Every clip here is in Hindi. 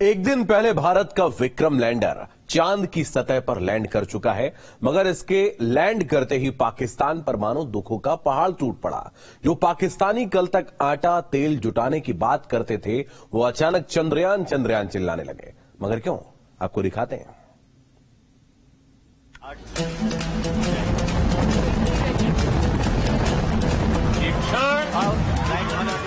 एक दिन पहले भारत का विक्रम लैंडर चांद की सतह पर लैंड कर चुका है, मगर इसके लैंड करते ही पाकिस्तान पर मानो दुखों का पहाड़ टूट पड़ा। जो पाकिस्तानी कल तक आटा तेल जुटाने की बात करते थे, वो अचानक चंद्रयान चंद्रयान चिल्लाने लगे। मगर क्यों, आपको दिखाते हैं।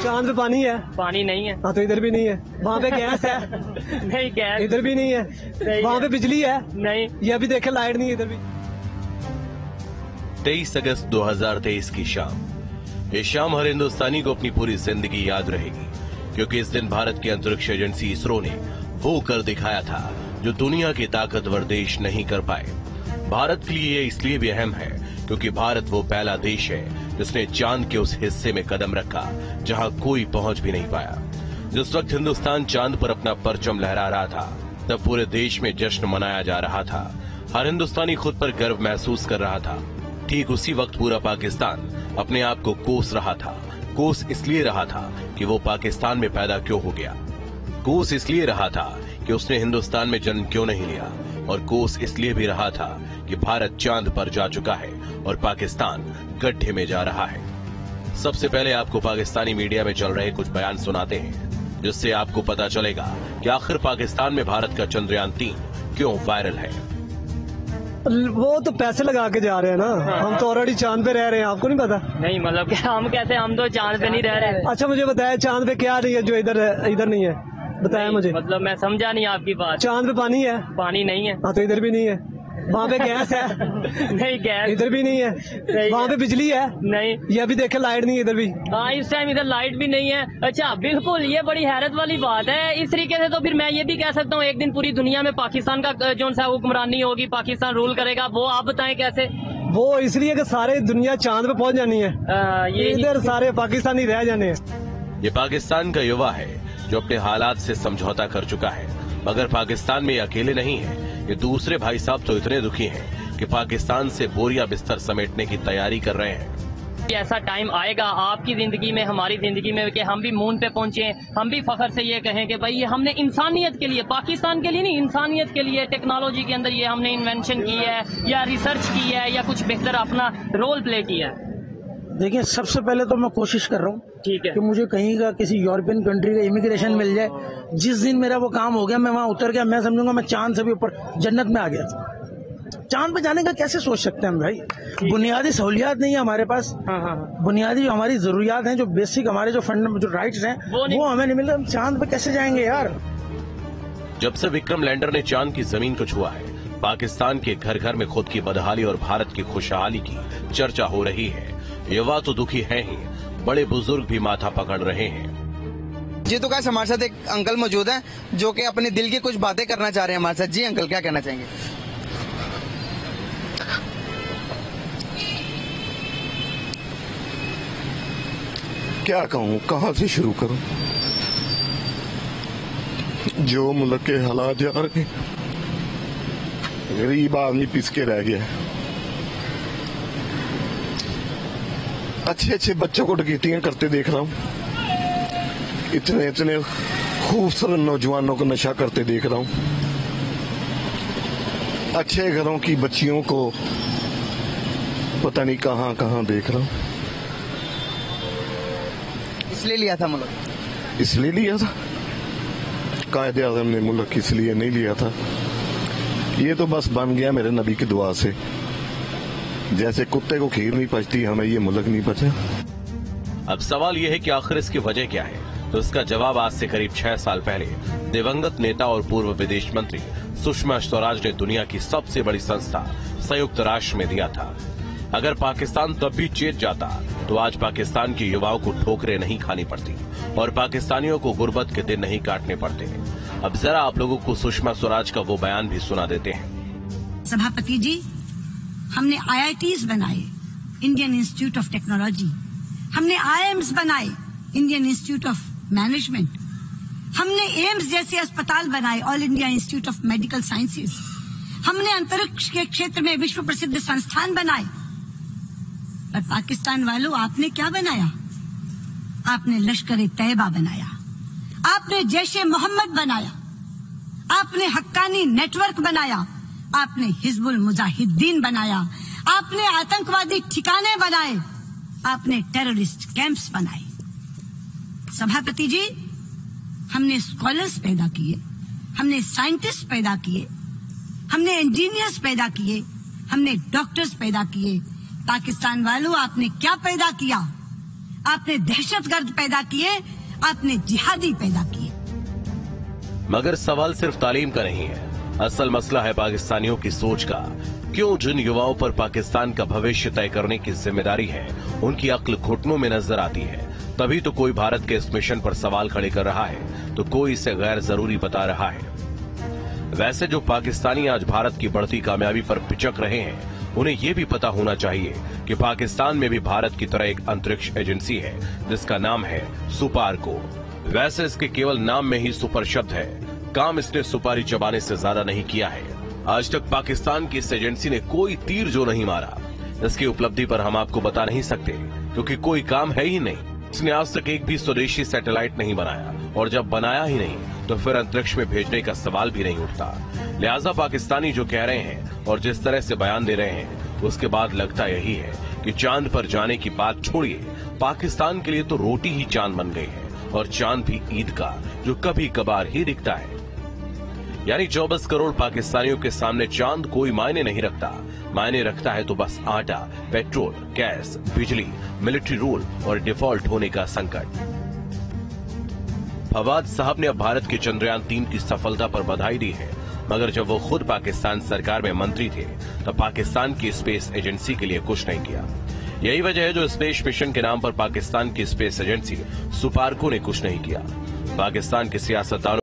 चांद पे पानी है? पानी नहीं है। हाँ, तो इधर भी नहीं है। वहाँ पे गैस है? नहीं, गैस इधर भी नहीं है। वहाँ पे बिजली है? नहीं। ये अभी देखे लाइट नहीं है इधर भी। 23 अगस्त 2023 की शाम। ये शाम हर हिंदुस्तानी को अपनी पूरी जिंदगी याद रहेगी, क्योंकि इस दिन भारत की अंतरिक्ष एजेंसी इसरो ने वो कर दिखाया था जो दुनिया के ताकतवर देश नहीं कर पाए। भारत के लिए ये इसलिए भी अहम है क्योंकि भारत वो पहला देश है जिसने चांद के उस हिस्से में कदम रखा जहां कोई पहुंच भी नहीं पाया। जिस वक्त हिंदुस्तान चांद पर अपना परचम लहरा रहा था, तब पूरे देश में जश्न मनाया जा रहा था। हर हिंदुस्तानी खुद पर गर्व महसूस कर रहा था। ठीक उसी वक्त पूरा पाकिस्तान अपने आप को कोस रहा था। कोस इसलिए रहा था कि वो पाकिस्तान में पैदा क्यों हो गया। कोस इसलिए रहा था कि उसने हिंदुस्तान में जन्म क्यों नहीं लिया। और कोस इसलिए भी रहा था कि भारत चांद पर जा चुका है और पाकिस्तान गड्ढे में जा रहा है। सबसे पहले आपको पाकिस्तानी मीडिया में चल रहे कुछ बयान सुनाते हैं, जिससे आपको पता चलेगा कि आखिर पाकिस्तान में भारत का चंद्रयान 3 क्यों वायरल है। वो तो पैसे लगा के जा रहे हैं ना। हम तो ऑलरेडी चांद पे रह रहे हैं, आपको नहीं पता? नहीं, मतलब कि हम कैसे, हम तो चांद पे नहीं रह रहे। अच्छा, मुझे बताया चांद पे क्या नहीं है जो इधर नहीं है, बताया मुझे। मतलब मैं समझा नहीं आपकी बात। चांद पे पानी है? पानी नहीं है। हाँ, तो इधर भी नहीं है। वहाँ पे गैस है? नहीं, गैस इधर भी नहीं है। वहाँ पे बिजली है? नहीं। ये अभी देखे लाइट नहीं है इधर भी। हाँ, इस टाइम इधर लाइट भी नहीं है। अच्छा, बिल्कुल, ये बड़ी हैरत वाली बात है। इस तरीके से तो फिर मैं ये भी कह सकता हूँ एक दिन पूरी दुनिया में पाकिस्तान का जो सा हुक्मरानी होगी, पाकिस्तान रूल करेगा। वो आप बताएं कैसे? वो इसलिए कि सारे दुनिया चांद पे पहुँच जानी है। ये इधर सारे पाकिस्तानी रह जाने हैं। ये पाकिस्तान का युवा है जो अपने हालात से समझौता कर चुका है। मगर पाकिस्तान में ये अकेले नहीं है। ये दूसरे भाई साहब तो इतने दुखी हैं कि पाकिस्तान से बोरिया बिस्तर समेटने की तैयारी कर रहे हैं। ऐसा टाइम आएगा आपकी जिंदगी में, हमारी जिंदगी में, कि हम भी मून पे पहुंचे, हम भी फखर से ये कहें कि भाई ये हमने इंसानियत के लिए, पाकिस्तान के लिए नहीं, इंसानियत के लिए टेक्नोलॉजी के अंदर ये हमने इन्वेंशन की है या रिसर्च की है या कुछ बेहतर अपना रोल प्ले किया है। देखिए, सबसे पहले तो मैं कोशिश कर रहा हूँ ठीक है कि मुझे कहीं का किसी यूरोपियन कंट्री का इमिग्रेशन मिल जाए। जिस दिन मेरा वो काम हो गया, मैं वहाँ उतर गया, मैं समझूंगा मैं चांद से भी ऊपर जन्नत में आ गया। चांद पे जाने का कैसे सोच सकते हैं हम भाई? बुनियादी सहूलियात नहीं है हमारे पास। बुनियादी हमारी जरूरियात हैं, जो बेसिक हमारे जो फंड जो राइट्स हैं वो हमें नहीं मिल रहे। हम चांद पे कैसे जाएंगे यार? जब से विक्रम लैंडर ने चांद की जमीन को छुआ है, पाकिस्तान के घर घर में खुद की बदहाली और भारत की खुशहाली की चर्चा हो रही है। युवा तो दुखी है ही, बड़े बुजुर्ग भी माथा पकड़ रहे हैं। जी, तो गाइस हमारे साथ एक अंकल मौजूद हैं जो कि अपने दिल की कुछ बातें करना चाह रहे हैं हमारे साथ। जी अंकल, क्या कहना चाहेंगे? क्या कहूँ, कहाँ से शुरू करूँ? जो मुल्क के हालात जा रहे हैं, गरीब आदमी पिस के रह गया। अच्छे अच्छे बच्चों को डकैतियां करते देख रहा हूँ। इतने इतने खूबसूरत नौजवानों को नशा करते देख रहा हूँ। अच्छे घरों की बच्चियों को पता नहीं कहाँ कहाँ देख रहा हूँ। इसलिए लिया था मुल्क? इसलिए लिया था? कायदे आज़म ने मुल्क इसलिए नहीं लिया था। ये तो बस बन गया मेरे नबी की दुआ से। जैसे कुत्ते को खीर नहीं पचती, हमें ये मुल्क नहीं पचा। अब सवाल यह है कि आखिर इसकी वजह क्या है, तो इसका जवाब आज से करीब 6 साल पहले दिवंगत नेता और पूर्व विदेश मंत्री सुषमा स्वराज ने दुनिया की सबसे बड़ी संस्था संयुक्त राष्ट्र में दिया था। अगर पाकिस्तान तब भी चेत जाता तो आज पाकिस्तान के युवाओं को ठोकरें नहीं खानी पड़ती और पाकिस्तानियों को गुर्बत के दिन नहीं काटने पड़ते। अब जरा आप लोगों को सुषमा स्वराज का वो बयान भी सुना देते हैं। सभापति जी, हमने IITs बनाए, इंडियन इंस्टीट्यूट ऑफ टेक्नोलॉजी। हमने IIMs बनाए, इंडियन इंस्टीट्यूट ऑफ मैनेजमेंट। हमने एम्स जैसे अस्पताल बनाए, all India institute of medical sciences. हमने अंतरिक्ष के क्षेत्र में विश्व प्रसिद्ध संस्थान बनाए। पर पाकिस्तान वालों, आपने क्या बनाया? आपने लश्कर-ए-तैयबा बनाया, आपने जैश-ए-मोहम्मद बनाया, आपने हक्कानी नेटवर्क बनाया, आपने हिजबुल मुजाहिदीन बनाया, आपने आतंकवादी ठिकाने बनाए, आपने टेररिस्ट कैंप्स बनाए। सभापति जी, हमने स्कॉलर्स पैदा किए, हमने साइंटिस्ट पैदा किए, हमने इंजीनियर्स पैदा किए, हमने डॉक्टर्स पैदा किए। पाकिस्तान वालों, आपने क्या पैदा किया? आपने दहशतगर्द पैदा किए, आपने जिहादी पैदा किए। मगर सवाल सिर्फ तालीम का नहीं है, असल मसला है पाकिस्तानियों की सोच का। क्यों जिन युवाओं पर पाकिस्तान का भविष्य तय करने की जिम्मेदारी है, उनकी अक्ल घुटनों में नजर आती है। तभी तो कोई भारत के इस मिशन पर सवाल खड़े कर रहा है, तो कोई इसे गैर जरूरी बता रहा है। वैसे जो पाकिस्तानी आज भारत की बढ़ती कामयाबी पर पिचक रहे हैं, उन्हें ये भी पता होना चाहिए कि पाकिस्तान में भी भारत की तरह एक अंतरिक्ष एजेंसी है, जिसका नाम है सुपारको। वैसे इसके केवल नाम में ही सुपर शब्द है, काम इसने सुपारी चबाने से ज्यादा नहीं किया है। आज तक पाकिस्तान की इस एजेंसी ने कोई तीर जो नहीं मारा। इसकी उपलब्धि पर हम आपको बता नहीं सकते, क्योंकि कोई काम है ही नहीं। इसने आज तक एक भी स्वदेशी सैटेलाइट नहीं बनाया, और जब बनाया ही नहीं तो फिर अंतरिक्ष में भेजने का सवाल भी नहीं उठता। लिहाजा पाकिस्तानी जो कह रहे हैं और जिस तरह से बयान दे रहे हैं, उसके बाद लगता यही है कि चांद पर जाने की बात छोड़िए, पाकिस्तान के लिए तो रोटी ही चांद बन गई है, और चांद भी ईद का, जो कभी कभार ही दिखता है। यानी 24 करोड़ पाकिस्तानियों के सामने चांद कोई मायने नहीं रखता। मायने रखता है तो बस आटा, पेट्रोल, गैस, बिजली, मिलिट्री रूल और डिफॉल्ट होने का संकट। फवाद साहब ने अब भारत के चंद्रयान 3 की सफलता पर बधाई दी है, मगर जब वो खुद पाकिस्तान सरकार में मंत्री थे, तब पाकिस्तान की स्पेस एजेंसी के लिए कुछ नहीं किया। यही वजह है जो स्पेस मिशन के नाम पर पाकिस्तान की स्पेस एजेंसी सुपारको ने कुछ नहीं किया। पाकिस्तान के सियासतदानों